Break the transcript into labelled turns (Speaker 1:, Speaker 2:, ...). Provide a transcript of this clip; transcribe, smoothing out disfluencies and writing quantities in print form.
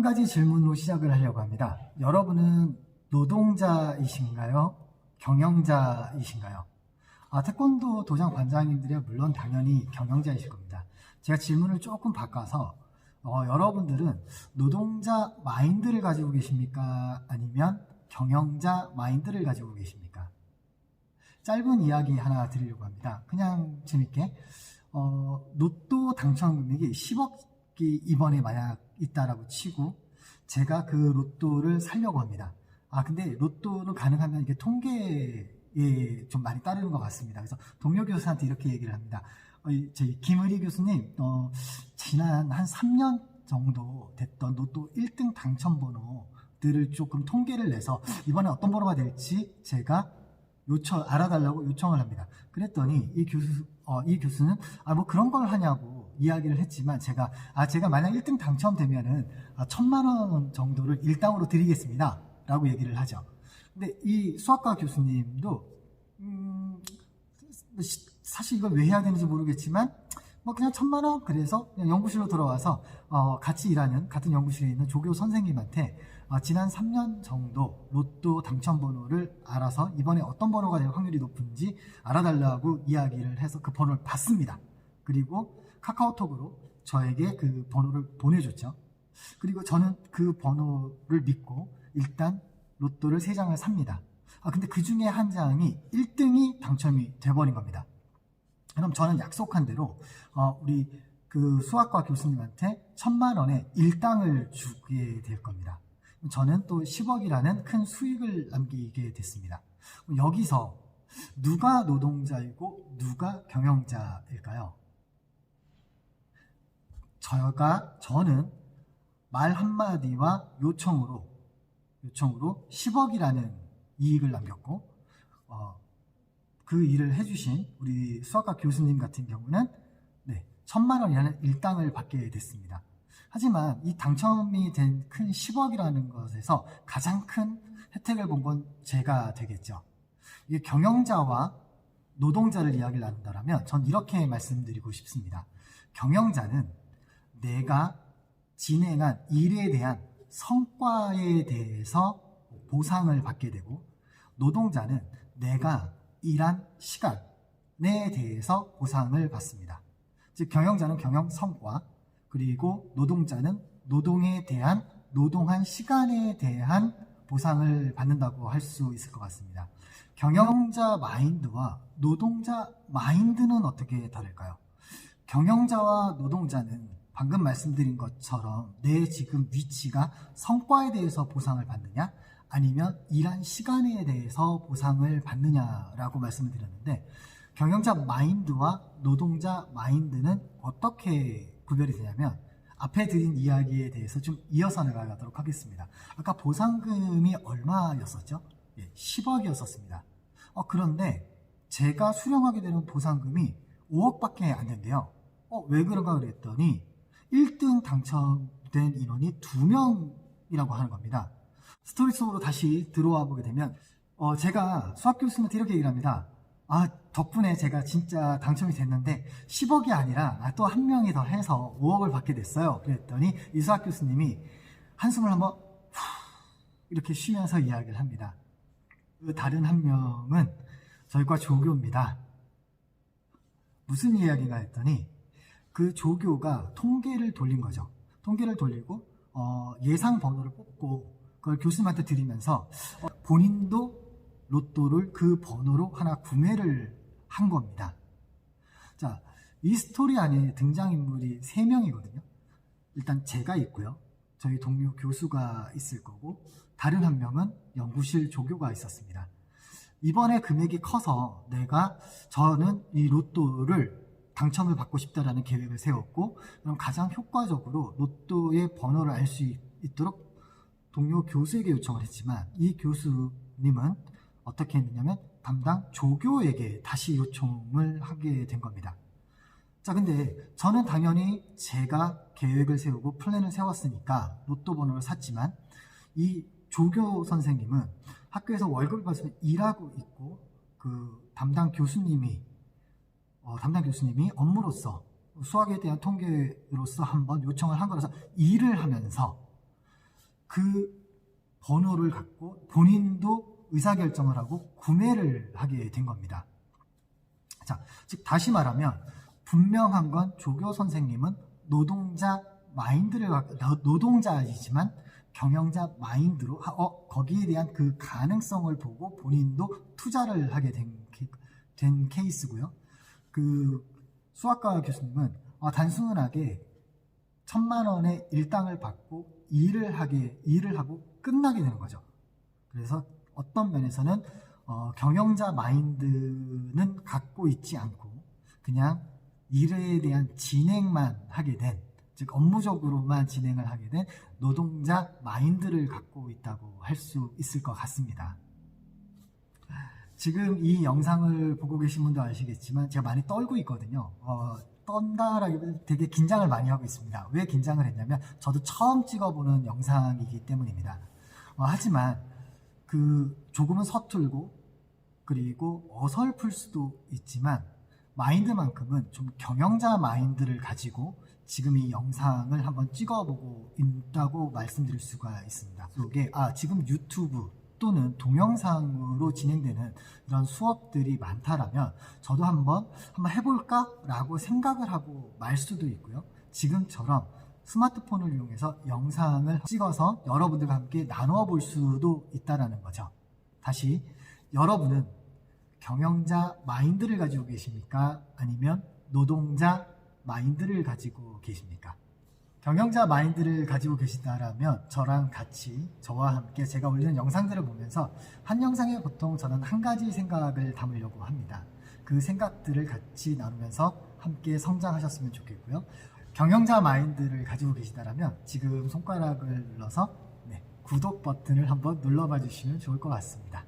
Speaker 1: 가지 질문으로 시작을 하려고 합니다. 여러분은 노동자이신가요? 경영자이신가요? 태권도 도장 관장님들이 물론 당연히 경영자이실 겁니다. 제가 질문을 조금 바꿔서 여러분들은 노동자 마인드를 가지고 계십니까? 아니면 경영자 마인드를 가지고 계십니까? 짧은 이야기 하나 드리려고 합니다. 그냥 재밌게 로또 당첨 금액이 10억이 이번에 만약 있다라고 치고 제가 그 로또를 사려고 합니다. 근데 로또는 가능하면 이게 통계에 좀 많이 따르는 것 같습니다. 그래서 동료 교수한테 이렇게 얘기를 합니다. 저희 김의리 교수님, 지난 한 3년 정도 됐던 로또 1등 당첨 번호들을 조금 통계를 내서 이번에 어떤 번호가 될지 제가 알아달라고 요청을 합니다. 그랬더니 이 교수는 뭐 그런 걸 하냐고 이야기를 했지만 제가 만약 1등 당첨되면은 1,000만 원 정도를 일당으로 드리겠습니다 라고 얘기를 하죠. 근데 이 수학과 교수님도 사실 이걸 왜 해야 되는지 모르겠지만 그냥 1,000만 원 그래서 그냥 연구실로 들어와서 같이 일하는 같은 연구실에 있는 조교 선생님한테 지난 3년 정도 로또 당첨 번호를 알아서 이번에 어떤 번호가 될 확률이 높은지 알아달라고 이야기를 해서 그 번호를 받습니다. 그리고 카카오톡으로 저에게 그 번호를 보내줬죠. 그리고 저는 그 번호를 믿고 일단 로또를 3장을 삽니다. 근데 그 중에 한 장이 1등이 당첨이 돼버린 겁니다. 그럼 저는 약속한 대로 우리 그 수학과 교수님한테 1,000만 원의 일당을 주게 될 겁니다. 저는 또 10억이라는 큰 수익을 남기게 됐습니다. 여기서 누가 노동자이고 누가 경영자일까요? 저는 말 한마디와 요청으로 10억이라는 이익을 남겼고 그 일을 해주신 우리 수학과 교수님 같은 경우는 1,000만 원이라는 일당을 받게 됐습니다. 하지만 이 당첨이 된 큰 10억이라는 것에서 가장 큰 혜택을 본 건 제가 되겠죠. 이게 경영자와 노동자를 이야기를 나눈다면 전 이렇게 말씀드리고 싶습니다. 경영자는 내가 진행한 일에 대한 성과에 대해서 보상을 받게 되고 노동자는 내가 일한 시간에 대해서 보상을 받습니다. 즉 경영자는 경영 성과 그리고 노동자는 노동에 대한 노동한 시간에 대한 보상을 받는다고 할 수 있을 것 같습니다. 경영자 마인드와 노동자 마인드는 어떻게 다를까요? 경영자와 노동자는 방금 말씀드린 것처럼 내 지금 위치가 성과에 대해서 보상을 받느냐 아니면 일한 시간에 대해서 보상을 받느냐라고 말씀을 드렸는데 경영자 마인드와 노동자 마인드는 어떻게 구별이 되냐면 앞에 드린 이야기에 대해서 좀 이어서 나가도록 하겠습니다. 아까 보상금이 얼마였었죠? 10억이었었습니다. 그런데 제가 수령하게 되는 보상금이 5억밖에 안 된대요. 왜 그런가 그랬더니 1등 당첨된 인원이 2명이라고 하는 겁니다. 스토리 속으로 다시 들어와 보게 되면 제가 수학 교수님한테 이렇게 얘기를 합니다. 덕분에 제가 진짜 당첨이 됐는데 10억이 아니라 또 한 명이 더 해서 5억을 받게 됐어요. 그랬더니 이 수학 교수님이 한숨을 한번 이렇게 쉬면서 이야기를 합니다. 그 다른 한 명은 저희과 조교입니다. 무슨 이야기가 했더니 그 조교가 통계를 돌린 거죠. 통계를 돌리고 예상 번호를 뽑고 그걸 교수님한테 드리면서 본인도 로또를 그 번호로 하나 구매를 한 겁니다. 자, 이 스토리 안에 등장인물이 3명이거든요. 일단 제가 있고요. 저희 동료 교수가 있을 거고 다른 한 명은 연구실 조교가 있었습니다. 이번에 금액이 커서 저는 이 로또를 당첨을 받고 싶다라는 계획을 세웠고 그럼 가장 효과적으로 로또의 번호를 알 수 있도록 동료 교수에게 요청을 했지만 이 교수님은 어떻게 했느냐면 담당 조교에게 다시 요청을 하게 된 겁니다. 자, 근데 저는 당연히 제가 계획을 세우고 플랜을 세웠으니까 로또 번호를 샀지만 이 조교 선생님은 학교에서 월급을 받으면 일하고 있고 그 담당 교수님이 업무로서 수학에 대한 통계로서 한번 요청을 한 거라서 일을 하면서 그 번호를 갖고 본인도 의사결정을 하고 구매를 하게 된 겁니다. 자, 즉 다시 말하면 분명한 건 조교 선생님은 노동자이지만 경영자 마인드로 거기에 대한 그 가능성을 보고 본인도 투자를 하게 된 케이스고요. 그 수학과 교수님은 단순하게 1,000만 원의 일당을 받고 일을 하고 끝나게 되는 거죠. 그래서 어떤 면에서는 경영자 마인드는 갖고 있지 않고 그냥 일에 대한 진행만 하게 된, 즉 업무적으로만 진행을 하게 된 노동자 마인드를 갖고 있다고 할 수 있을 것 같습니다. 지금 이 영상을 보고 계신 분도 아시겠지만 제가 많이 떨고 있거든요. 떤다라기보다는 되게 긴장을 많이 하고 있습니다. 왜 긴장을 했냐면 저도 처음 찍어보는 영상이기 때문입니다. 하지만 조금은 서툴고 그리고 어설플 수도 있지만 마인드만큼은 좀 경영자 마인드를 가지고 지금 이 영상을 한번 찍어보고 있다고 말씀드릴 수가 있습니다. 이게 지금 유튜브 또는 동영상으로 진행되는 이런 수업들이 많다라면 저도 한번 해볼까? 라고 생각을 하고 말 수도 있고요. 지금처럼 스마트폰을 이용해서 영상을 찍어서 여러분들과 함께 나누어 볼 수도 있다는 거죠. 다시, 여러분은 경영자 마인드를 가지고 계십니까? 아니면 노동자 마인드를 가지고 계십니까? 경영자 마인드를 가지고 계시다라면 저와 함께 제가 올리는 영상들을 보면서 한 영상에 보통 저는 한 가지 생각을 담으려고 합니다. 그 생각들을 같이 나누면서 함께 성장하셨으면 좋겠고요. 경영자 마인드를 가지고 계시다라면 지금 손가락을 눌러서 구독 버튼을 한번 눌러봐 주시면 좋을 것 같습니다.